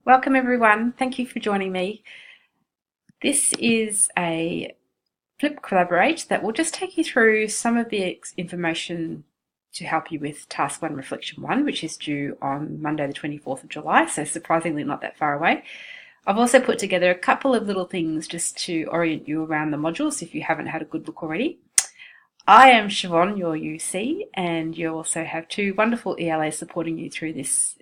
Welcome everyone, thank you for joining me. This is a Flip Collaborate that will just take you through some of the information to help you with Task 1 Reflection 1, which is due on Monday the 24th of July, so surprisingly not that far away. I've also put together a couple of little things just to orient you around the modules if you haven't had a good look already. I am Siobhan, your UC, and you also have two wonderful ELAs supporting you through this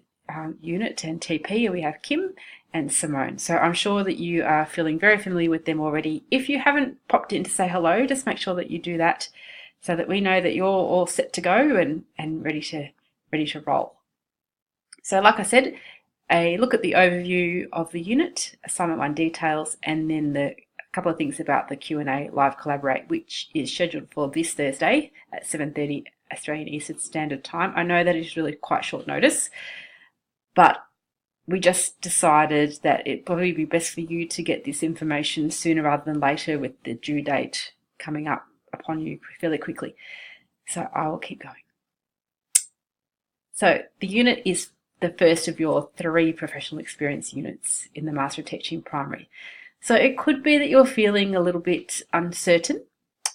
unit and TP. We have Kim and Simone. So I'm sure that you are feeling very familiar with them already. If you haven't popped in to say hello, just make sure that you do that so that we know that you're all set to go and ready to roll. So like I said, a look at the overview of the unit, assignment 1 details, and then a couple of things about the Q&A live collaborate, which is scheduled for this Thursday at 7:30 Australian Eastern Standard Time. I know that is really quite short notice, but we just decided that it'd probably be best for you to get this information sooner rather than later, with the due date coming up upon you fairly quickly. So I will keep going. So the unit is the first of your 3 professional experience units in the Master of Teaching Primary. So it could be that you're feeling a little bit uncertain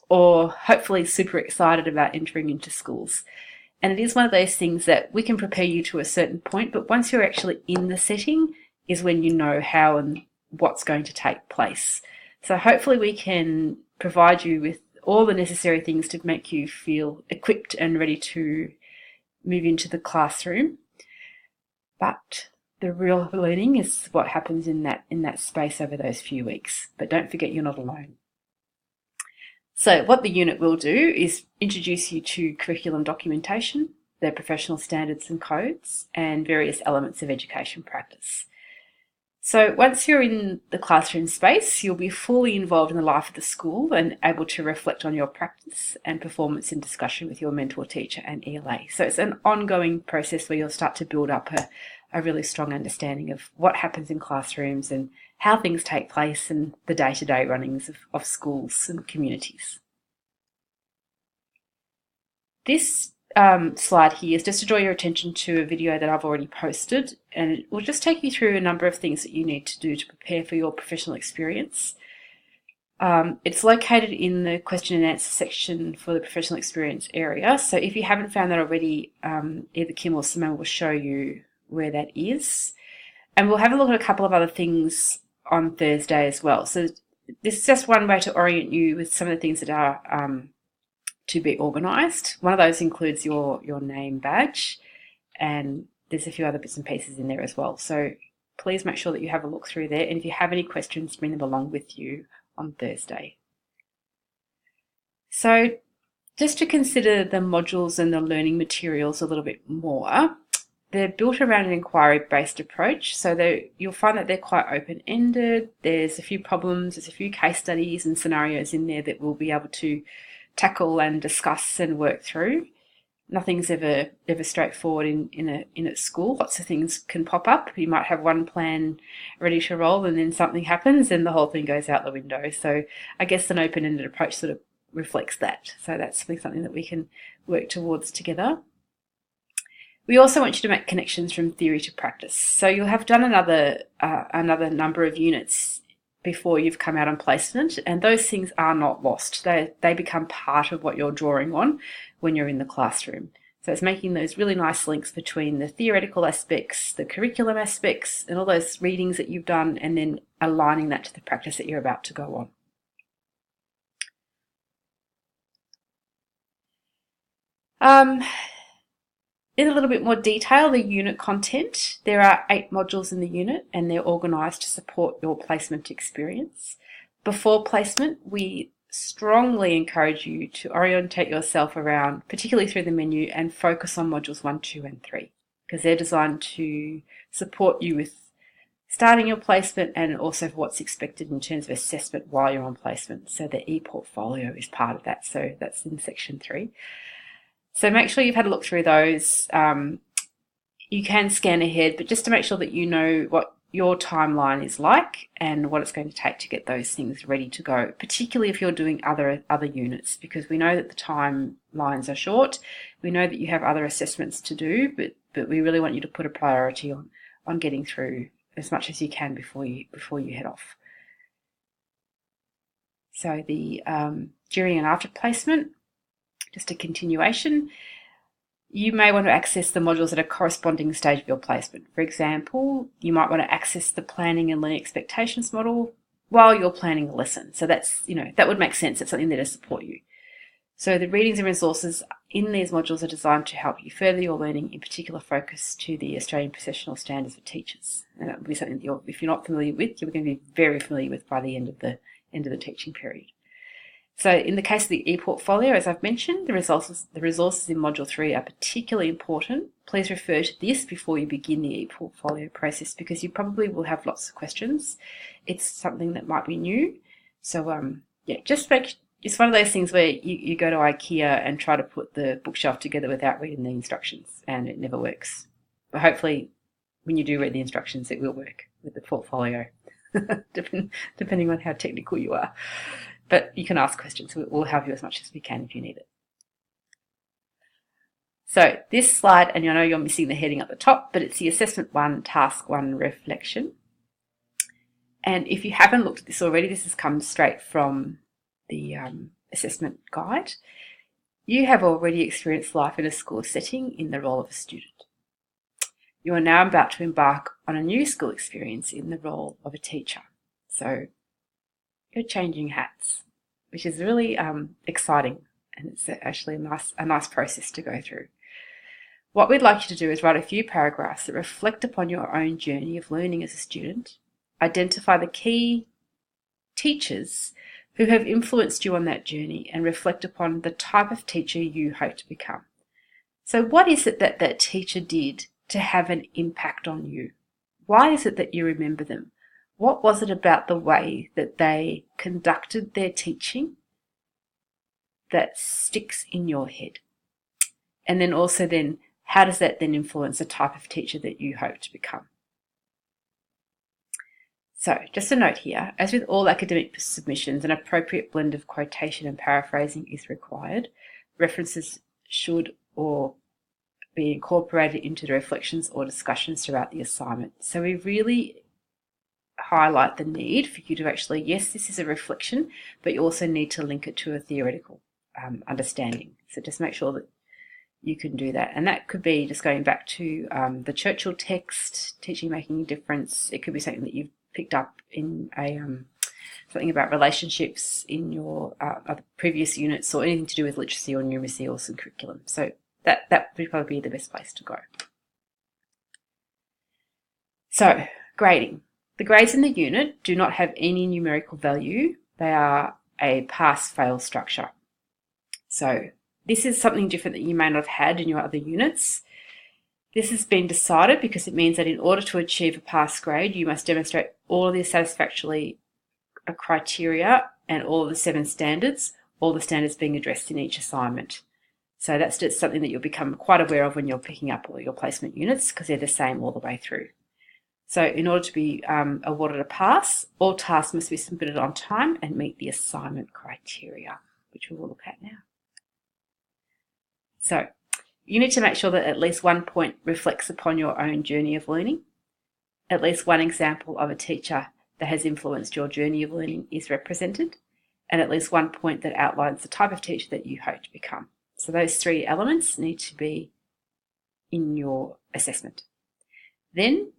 or hopefully super excited about entering into schools. And it is one of those things that we can prepare you to a certain point, but once you're actually in the setting is when you know how and what's going to take place. So hopefully we can provide you with all the necessary things to make you feel equipped and ready to move into the classroom. But the real learning is what happens in that space over those few weeks. But don't forget, you're not alone. So what the unit will do is introduce you to curriculum documentation, their professional standards and codes, and various elements of education practice. So once you're in the classroom space, you'll be fully involved in the life of the school and able to reflect on your practice and performance in discussion with your mentor teacher and ELA. So it's an ongoing process where you'll start to build up a really strong understanding of what happens in classrooms and how things take place and the day-to-day runnings of schools and communities. This slide here is just to draw your attention to a video that I've already posted, and it will just take you through a number of things that you need to do to prepare for your professional experience. It's located in the question and answer section for the professional experience area, so if you haven't found that already, either Kim or Simone will show you where that is. And we'll have a look at a couple of other things on Thursday as well. So this is just one way to orient you with some of the things that are to be organised. One of those includes your name badge, and there's a few other bits and pieces in there as well. So please make sure that you have a look through there, and if you have any questions, bring them along with you on Thursday. So just to consider the modules and the learning materials a little bit more, they're built around an inquiry-based approach, so you'll find that they're quite open-ended. There's a few problems, there's a few case studies and scenarios in there that we'll be able to tackle and discuss and work through. Nothing's ever straightforward in a school. Lots of things can pop up. You might have one plan ready to roll and then something happens and the whole thing goes out the window. So I guess an open-ended approach sort of reflects that. So that's something that we can work towards together. We also want you to make connections from theory to practice. So you'll have done another number of units before you've come out on placement, and those things are not lost. They become part of what you're drawing on when you're in the classroom. So it's making those really nice links between the theoretical aspects, the curriculum aspects, and all those readings that you've done, and then aligning that to the practice that you're about to go on. In a little bit more detail, the unit content. There are 8 modules in the unit and they're organised to support your placement experience. Before placement, we strongly encourage you to orientate yourself around, particularly through the menu, and focus on modules 1, 2 and 3, because they're designed to support you with starting your placement and also for what's expected in terms of assessment while you're on placement. So the e-portfolio is part of that, so that's in section 3. So make sure you've had a look through those. You can scan ahead, but just to make sure that you know what your timeline is like and what it's going to take to get those things ready to go, particularly if you're doing other units, because we know that the timelines are short. We know that you have other assessments to do, but we really want you to put a priority on getting through as much as you can before you head off. So the during and after placement, just a continuation, you may want to access the modules at a corresponding stage of your placement. For example, you might want to access the planning and learning expectations model while you're planning a lesson. So that's, that would make sense. It's something there to support you. So the readings and resources in these modules are designed to help you further your learning, in particular focus to the Australian Professional Standards for Teachers. And that would be something that if you're not familiar with, you're going to be very familiar with by the end of the teaching period. So in the case of the e-portfolio, as I've mentioned, the resources in Module 3 are particularly important. Please refer to this before you begin the e-portfolio process, because you probably will have lots of questions. It's something that might be new. So it's one of those things where you go to IKEA and try to put the bookshelf together without reading the instructions, and it never works. But hopefully when you do read the instructions, it will work with the portfolio, depending on how technical you are. But you can ask questions. We'll help you as much as we can if you need it. So this slide, and I know you're missing the heading at the top, but it's the Assessment 1, Task 1 Reflection. And if you haven't looked at this already, this has come straight from the assessment guide. You have already experienced life in a school setting in the role of a student. You are now about to embark on a new school experience in the role of a teacher. So you're changing hats, which is really exciting, and it's actually a nice process to go through. What we'd like you to do is write a few paragraphs that reflect upon your own journey of learning as a student, identify the key teachers who have influenced you on that journey, and reflect upon the type of teacher you hope to become. So what is it that that teacher did to have an impact on you? Why is it that you remember them? What was it about the way that they conducted their teaching that sticks in your head? And then also how does that then influence the type of teacher that you hope to become? So just a note here, as with all academic submissions, an appropriate blend of quotation and paraphrasing is required. References should or be incorporated into the reflections or discussions throughout the assignment. So we really highlight the need for you to actually, yes, this is a reflection, but you also need to link it to a theoretical understanding. So just make sure that you can do that. And that could be just going back to the Churchill text, Teaching Making a Difference. It could be something that you've picked up in something about relationships in your other previous units, or anything to do with literacy or numeracy or some curriculum. So that would probably be the best place to go. So grading. The grades in the unit do not have any numerical value. They are a pass-fail structure. So this is something different that you may not have had in your other units. This has been decided because it means that in order to achieve a pass grade, you must demonstrate all of the satisfactory criteria and all of the 7 standards, all the standards being addressed in each assignment. So that's just something that you'll become quite aware of when you're picking up all your placement units, because they're the same all the way through. So in order to be awarded a pass, all tasks must be submitted on time and meet the assignment criteria, which we will look at now. So you need to make sure that at least one point reflects upon your own journey of learning. At least one example of a teacher that has influenced your journey of learning is represented, and at least one point that outlines the type of teacher that you hope to become. So those 3 elements need to be in your assessment. Then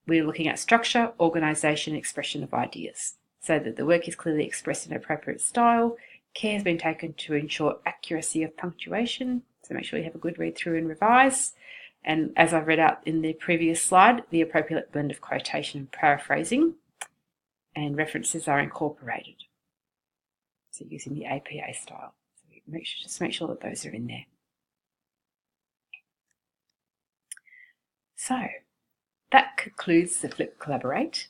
we're looking at structure, organisation, and expression of ideas, so that the work is clearly expressed in an appropriate style. Care has been taken to ensure accuracy of punctuation, so make sure you have a good read through and revise. And as I've read out in the previous slide, the appropriate blend of quotation and paraphrasing and references are incorporated. So using the APA style. So just make sure that those are in there. So that concludes the Flip Collaborate.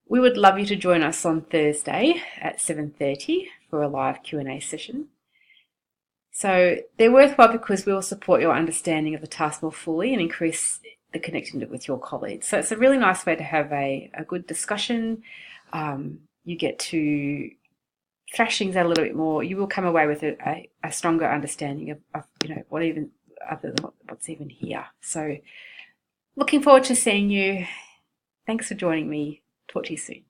We would love you to join us on Thursday at 7:30 for a live Q&A session. So they're worthwhile because we will support your understanding of the task more fully and increase the connection with your colleagues. So it's a really nice way to have a good discussion. You get to thrash things out a little bit more. You will come away with a stronger understanding of what's even here. So looking forward to seeing you Thanks for joining me. Talk to you soon.